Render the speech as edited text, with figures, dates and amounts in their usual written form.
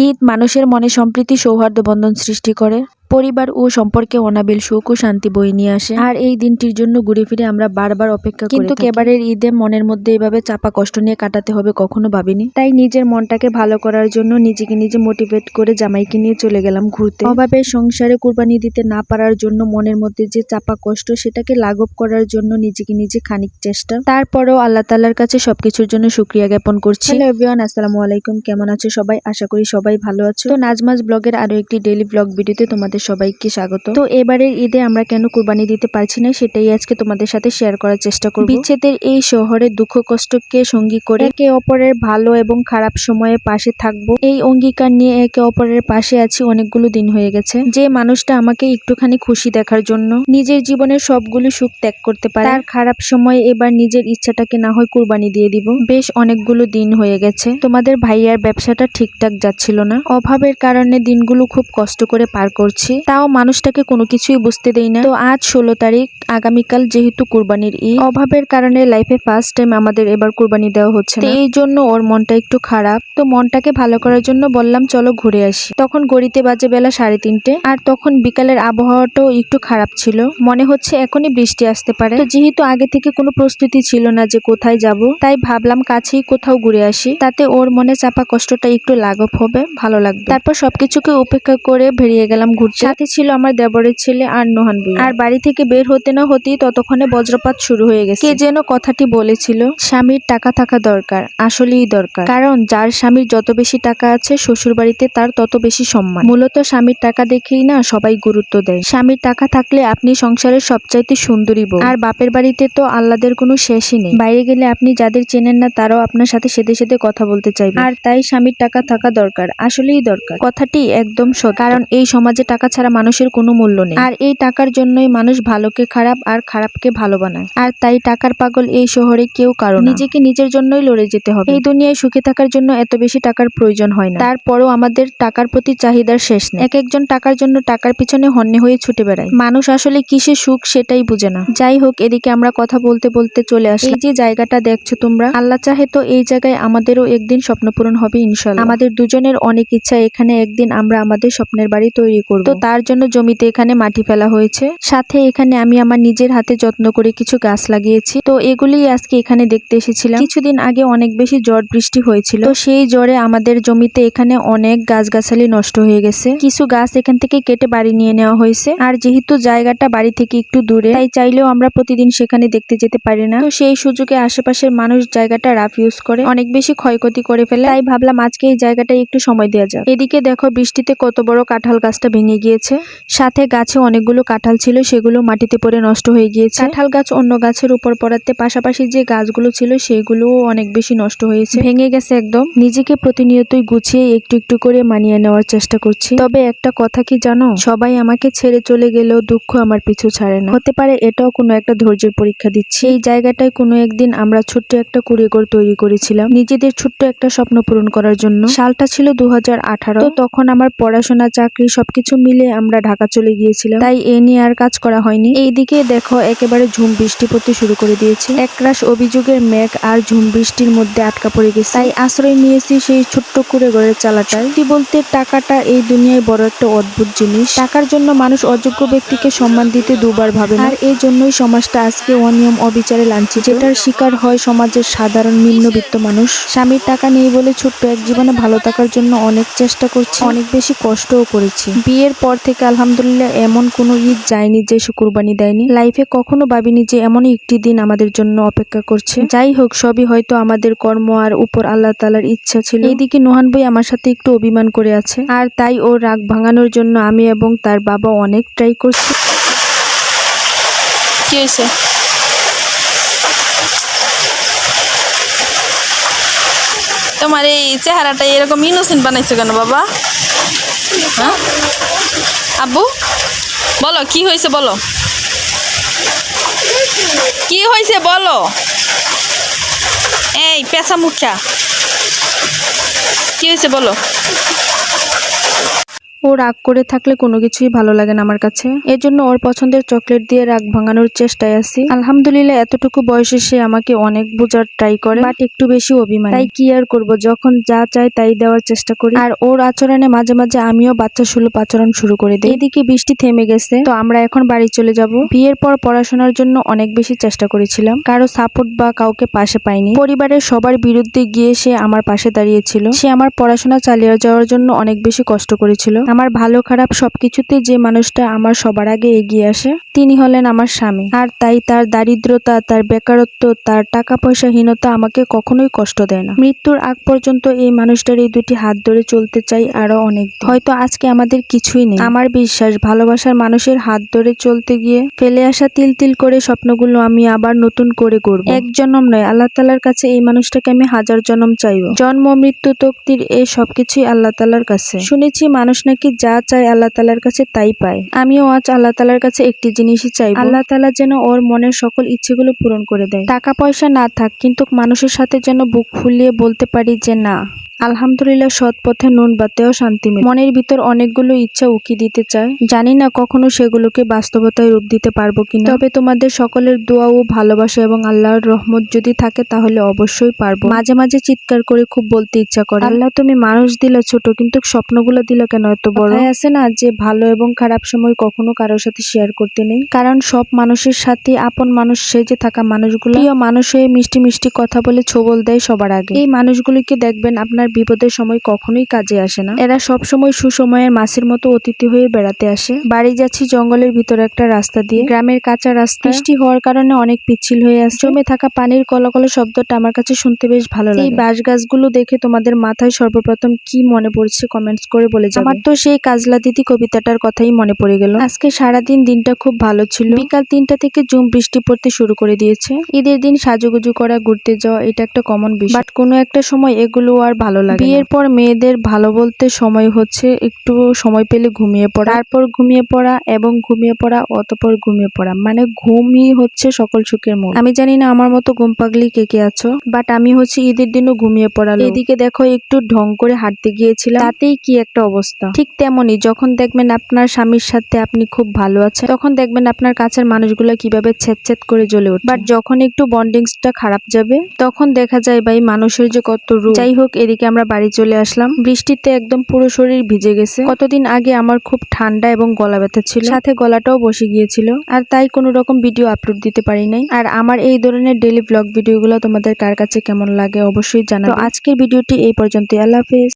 ঈদ মানুষের মনে সম্প্রীতি, সৌহার্দ্য বন্ধন সৃষ্টি করে, পরিবার ও সম্পর্কে অনাবিল সুখ ও শান্তি বয়ে নিয়ে আসে। আর এই দিনটির জন্য ঘুরে ফিরে আমরা বারবার অপেক্ষা করি, কিন্তু এবারের ঈদে মনের মধ্যে এভাবে চাপা কষ্ট নিয়ে কাটাতে হবে কখনো ভাবিনি। তাই নিজের মনটাকে ভালো করার জন্য নিজেকে নিজে মোটিভেট করে জামাইকে নিয়ে চলে গেলাম ঘুরতে। অভাবের সংসারে কুরবানি দিতে না পারার জন্য মনের মধ্যে যে চাপা কষ্ট, সেটাকে লাঘব করার জন্য নিজেকে নিজে খানিক চেষ্টা। তারপরেও আল্লাহ তাআলার কাছে সবকিছুর জন্য শুকরিয়া জ্ঞাপন করছি। হ্যালো এভরিওয়ান, আসসালামু আলাইকুম। কেমন আছো সবাই? আশা করি সবাই ভালো আছো। তো নাজমাজ ব্লগের আরো একটি ডেইলি ব্লগ ভিডিওতে তোমাদের সবাইকে স্বাগত। তো এবারের ঈদে আমরা কেন কুরবানি দিতে পারছি না, সেটাই আজকে তোমাদের সাথে শেয়ার করার চেষ্টা করব। বিচ্ছেদের এই শহরে দুঃখ কষ্টকে সঙ্গী করে একে অপরের ভালো এবং খারাপ সময়ে পাশে থাকবো, এই অঙ্গীকার নিয়ে একে অপরের পাশে আছি অনেকগুলো দিন হয়ে গেছে। যে মানুষটা আমাকে একটুখানি খুশি দেখার জন্য নিজের জীবনের সবগুলো সুখ ত্যাগ করতে পারে, তার খারাপ সময়ে এবার নিজের ইচ্ছাটাকে না হয় কুরবানি দিয়ে দিব। বেশ অনেকগুলো দিন হয়ে গেছে তোমাদের ভাইয়ার ব্যবসাটা ঠিকঠাক যাচ্ছিল না, অভাবের কারণে দিনগুলো খুব কষ্ট করে পার করছি, তাও মানুষটাকে কোনো কিছুই বুঝতে দেই না। তো আজ 16 তারিখ, আগামীকাল যেহেতু কুরবানির ঈদ, অভাবের কারণে লাইফে ফার্স্ট টাইম আমাদের এবার কুরবানি দেওয়া হচ্ছে না, এই জন্য ওর মনটা একটু খারাপ। তো মনটাকে ভালো করার জন্য বললাম চলো ঘুরে আসি। তখন ঘড়িতে বাজে বেলা 3:30, আর তখন বিকালের আবহাওয়াটাও একটু খারাপ ছিল, মনে হচ্ছে এখনই বৃষ্টি আসতে পারে। তো যেহেতু আগে থেকে কোনো প্রস্তুতি ছিল না যে কোথায় যাব, তাই ভাবলাম কাছেই কোথাও ঘুরে আসি, তাতে ওর মনে চাপা কষ্টটা একটু লাঘব হবে, ভালো লাগবে। তারপর সবকিছুকে উপেক্ষা করে বেরিয়ে গেলাম ঘুরতে। সাথে ছিল আমার দেবরের ছেলে আর নোহান ভাই। আর বাড়ি থেকে বের হতে না হতেই ততক্ষণে বজ্রপাত শুরু হয়ে গেছে। কে যেন কথাটি বলেছিল, স্বামীর টাকা থাকা দরকার, আসলেই দরকার, কারণ যার স্বামীর যত বেশি টাকা আছে শ্বশুর বাড়িতে তার তত বেশি সম্মান। মূলত স্বামীর টাকা দেখেই না সবাই গুরুত্ব দেয়। স্বামীর টাকা থাকলে আপনি সংসারের সবচাইতে সুন্দরী বউ, আর বাপের বাড়িতে তো আহ্লাদের কোনো শেষই নেই। বাইরে গেলে আপনি যাদের চেনেন না তারাও আপনার সাথে সেদে সেদে কথা বলতে চাইবে। আর তাই স্বামীর টাকা থাকা দরকার, আসলেই দরকার, কথাটি একদম সত্য। কারণ এই সমাজে টাকা ছাড়া মানুষের কোনো মূল্য নেই, আর এই টাকার জন্যই মানুষ ভালোকে খারাপ আর খারাপকে ভালো বানায়। আর তাই টাকার পাগল এই শহরে কেউ কারো না। নিজেকে নিজের জন্যই লড়ে যেতে হবে। এই দুনিয়ায় সুখে থাকার জন্য এত বেশি টাকার প্রয়োজন হয় না, তারপরও আমাদের টাকার প্রতি চাহিদার শেষ নেই। এক একজন টাকার জন্য টাকার পিছনে হন্যে হয়ে ছুটে বেড়ায়। মানুষ আসলে কিসে সুখ সেটাই বুঝে না। যাই হোক, এদিকে আমরা কথা বলতে বলতে চলে আসি। এই যে জায়গাটা দেখছো তোমরা, আল্লাহ চাহে তো এই জায়গায় আমাদেরও একদিন স্বপ্ন পূরণ হবে ইনশাআল্লাহ। আমাদের দুজনের অনেক ইচ্ছা, এখানে একদিন আমরা আমাদের স্বপ্নের বাড়ি তৈরি করব। তো তার জন্য জমিতে এখানে মাটি ফেলা হয়েছে, সাথে এখানে আমি আমার নিজের হাতে যত্ন করে কিছু গাছ লাগিয়েছি। তো এগুলি আজকে এখানে দেখতে এসেছিলাম। কিছুদিন আগে অনেক বেশি ঝড় বৃষ্টি হয়েছিল, তো সেই ঝড়ে আমাদের জমিতে এখানে অনেক গাছগাছালি নষ্ট হয়ে গেছে। কিছু গাছ এখান থেকে কেটে বাড়ি নিয়ে নেওয়া হয়েছে, আর যেহেতু জায়গাটা বাড়ি থেকে একটু দূরে, তাই চাইলেও আমরা প্রতিদিন সেখানে দেখতে যেতে পারি না। তো সেই সুযোগে আশেপাশের মানুষ জায়গাটা রাফ ইউজ করে অনেক বেশি ক্ষয়ক্ষতি করে ফেলে, তাই ভাবলাম আজকে এই জায়গাটায় একটু সময় দেওয়া যাক। এদিকে দেখো বৃষ্টিতে কত বড় কাঁঠাল গাছটা ভেঙে গিয়েছে, সাথে গাছে অনেকগুলো কাঁঠাল ছিল সেগুলো মাটিতে পড়ে নষ্ট হয়ে গিয়েছে। কাঁঠাল গাছ অন্য গাছের উপর পড়াতে পাশাপাশি যে গাছগুলো ছিল সেগুলোও অনেক বেশি নষ্ট হয়েছে, ভেঙে গেছে একদম। নিজেকে প্রতিনিয়তই গুছিয়ে একটু একটু করে মানিয়ে নেওয়ার চেষ্টা করছি। তবে একটা কথা কি জানো, সবাই আমাকে ছেড়ে চলে গেলেও দুঃখ আমার পিছু ছাড়ে না। হতে পারে এটাও কোনো একটা ধৈর্যের পরীক্ষা দিচ্ছি। এই জায়গাটায় কোনো একদিন আমরা ছোট্ট একটা কুড়িঘর তৈরি করেছিলাম নিজেদের ছোট্ট একটা স্বপ্ন পূরণ করার জন্য। সালটা ছিল 2018। তো তখন আমার পড়াশোনা, চাকরি সবকিছু মিলে আমরা ঢাকা চলে গিয়েছিলাম, তাই এ নিয়ে আর কাজ করা হয়নি। এইদিকে দেখো একেবারে ঝুম বৃষ্টি পড়তে শুরু করে দিয়েছে। একরাশ অভিযোগের মেঘ আর ঝুম বৃষ্টির মধ্যে আটকা পড়ে গেছে, তাই আশ্রয় নিয়েছি সেই ছোট্ট কুড়ে ঘরের চালাটায়। সত্যি বলতে টাকাটা এই দুনিয়ায় বড় একটা অদ্ভুত জিনিস। টাকার জন্য মানুষ অযোগ্য ব্যক্তিকে সম্মান দিতে দুবার ভাবে না, আর এই জন্যই সমাজটা আজকে অনিয়ম অবিচারে লাঞ্ছিত, যেটার শিকার হয় সমাজের সাধারণ নিম্নবিত্ত মানুষ। স্বামীর টাকা নেই বলে ছোট্ট এক জীবনে ভালো থাকার জন্য অনেক চেষ্টা করছি, অনেক বেশি কষ্টও করেছি। বিয়ের পর থেকে আলহামদুলিল্লাহ এমন কোনো ঈদ যায়নি যে সে কুরবানি দেয়নি। লাইফে কখনো ভাবিনি যে এমন একটি দিন আমাদের জন্য অপেক্ষা করছে। যাই হোক, সবই হয়তো আমাদের কর্ম আর উপর আল্লাহ তাআলার ইচ্ছা ছিল। এইদিকে নোহান ভাই আমার সাথে একটু অভিমান করে আছে, আর তাই ওর রাগ ভাঙানোর জন্য আমি এবং তার বাবা অনেক ট্রাই করছি। কি হয়েছে? তোমার এই চেহারাটা এরকম ইনোসেন্ট বানাইছো কেন বাবা? হ্যাঁ আব্বু বলো কি হয়েছে, বলো কি হয়েছে বলো। এই পেশা মুখা কি হয়েছে বলো। ও রাগ করে থাকলে কোনো কিছুই ভালো লাগে না আমার কাছে। এজন্য ওর পছন্দের চকলেট দিয়ে রাগ ভাঙানোর চেষ্টায় আছি। আলহামদুলিল্লাহ এতটুকু বয়সে সে আমাকে অনেক বোঝার ট্রাই করে, বাট একটু বেশি অভিমানী। তাই কি আর করব, যখন যা চাই তাই দেওয়ার চেষ্টা করি। আর ওর আচরণে মাঝে মাঝে আমিও বাচ্চা সুলভ আচরণ শুরু করে দিই। এদিকে বৃষ্টি থেমে গেছে, তো আমরা এখন বাড়ি চলে যাব। বিয়ের পর পড়াশোনার জন্য অনেক বেশি চেষ্টা করেছিলাম, কারো সাপোর্ট বা কাউকে পাশে পাইনি। পরিবারের সবার বিরুদ্ধে গিয়ে সে আমার পাশে দাঁড়িয়েছিল। সে আমার পড়াশোনা চালিয়ে যাওয়ার জন্য অনেক বেশি কষ্ট করেছিল। আমার ভালো খারাপ সবকিছুতে যে মানুষটা আমার সবার আগে এগিয়ে আসে তিনি হলেন আমার স্বামী। আর তাই তার দারিদ্রতা, তার বেকারত্ব, তার টাকা পয়সাহীনতা আমাকে কখনোই কষ্ট দেয় না। মৃত্যুর আগ পর্যন্ত এই মানুষটার এই দুটি হাত ধরে চলতে চাই আরো অনেক দিন। হয়তো আজকে আমাদের কিছুই নেই, আমার বিশ্বাস ভালোবাসার মানুষের হাত ধরে চলতে গিয়ে ফেলে আসা তিল তিল করে স্বপ্নগুলো আমি আবার নতুন করে গড়ব। এক জন্ম নয়, আল্লাহ তাআলার কাছে এই মানুষটাকে আমি 1000 জন্ম চাইবো। জন্ম মৃত্যু তকদির এই সবকিছুই আল্লাহ তাআলার কাছে। শুনেছি মানুষ নাকি যা চায় আল্লাহ তাআলার কাছে তাই পায়। আমিও আজ আল্লাহ তাআলার কাছে একটি জিনিসই চাইবো, আল্লাহ তাআলা যেন ওর মনের সকল ইচ্ছেগুলো পূরণ করে দেয়। টাকা পয়সা না থাক, কিন্তু মানুষের সাথে যেন বুক ফুলিয়ে বলতে পারি যে না আলহামদুলিল্লাহ, সৎ পথে নুন বাতেও শান্তি মেলে। মনের ভিতর অনেকগুলো ইচ্ছা উকি দিতে চায়, জানি না কখনো সেগুলোকে বাস্তবতায় রূপ দিতে পারবো কিনা। তবে তোমাদের সকলের দোয়া ও ভালোবাসা এবং আল্লাহর রহমত যদি থাকে তাহলে অবশ্যই পারবো। মাঝে মাঝে চিৎকার করে খুব বলতে ইচ্ছা করে, আল্লাহ তুমি মানুষ দিলা ছোট, কিন্তু স্বপ্নগুলো দিলা কেন এত বড়। আছে না যে ভালো এবং খারাপ সময় কখনো কারোর সাথে শেয়ার করতে নেই, কারণ সব মানুষের সাথে আপন মানুষ সেজে থাকা মানুষগুলো প্রিয় মানুষ হয়ে মিষ্টি মিষ্টি কথা বলে ছোবল দেয় সবার আগে। এই মানুষগুলিকে দেখবেন আপনার বিপদের সময় কখনোই কাজে আসে না। এরা সব সময় সুসময়ের মাছের মতো অতিথি হয়ে বেড়াতে আসে। বাড়ি যাচ্ছি জঙ্গলের ভিতরে একটা রাস্তা দিয়ে, গ্রামের কাঁচা রাস্তা। বৃষ্টি হওয়ার কারণে অনেক পিচ্ছিল হয়ে আছে। জমে থাকা পানির কলকল শব্দটা আমার কাছে শুনতে বেশ ভালো লাগে। এই বাঁশ গাছগুলো দেখে তোমাদের মাথায় সর্বপ্রথম কি মনে পড়ছে কমেন্টস করে বলে যাবে। আমার তো সেই কাজলা দিদি কবিতাটার কথাই মনে পড়ে গেল। আজকে সারাদিন দিনটা খুব ভালো ছিল। বিকাল 3টা থেকে ঝুম বৃষ্টি পড়তে শুরু করে দিয়েছে। ঈদের দিন সাজুগুজু করা, ঘুরতে যাওয়া এটা একটা কমন বিষয়, বাট কোনো একটা সময় এগুলো আর ভালো লাগে। বিয়ের পর মেয়েদের ভালো বলতে সময় হচ্ছে একটু সময় পেলে ঘুমিয়ে পড়া, তারপর ঘুমিয়ে পড়া এবং ঘুমিয়ে পড়া, অতঃপর ঘুমিয়ে পড়া। মানে ঘুমই হচ্ছে সকল সুখের মূল। আমি জানি না আমার মতো ঘুম পাগলি কে কে আছো, বাট আমি হচ্ছে ঈদের দিনও ঘুমিয়ে পড়ালো। এদিকে দেখো একটু ঢং করে হাঁটতে গিয়েছিলাম, তাতেই কি একটা অবস্থা। ঠিক তেমনি যখন দেখবেন আপনার স্বামীর সাথে আপনি খুব ভালো আছেন, তখন দেখবেন আপনার কাছের মানুষগুলো কিভাবে ছেদ করে জ্বলে উঠে। বাট যখন একটু বন্ডিংসটা খারাপ যাবে তখন দেখা যায় ভাই মানুষের যে কত রূপ। যাই হোক, এদিকে আমরা বাড়ি চলে আসলাম। বৃষ্টিতে একদম পুরো শরীর ভিজে গেছে। কতদিন আগে আমার খুব ঠান্ডা এবং গলা ব্যথা ছিল, সাথে গলাটাও বসে গিয়েছিল, আর তাই কোনো রকম ভিডিও আপলোড দিতে পারি নাই। আর আমার এই ধরনের ডেইলি ব্লগ ভিডিওগুলো তোমাদের কার কাছে কেমন লাগে অবশ্যই জানাবে। তো আজকের ভিডিওটি এই পর্যন্তই। আল্লাহ হাফেজ।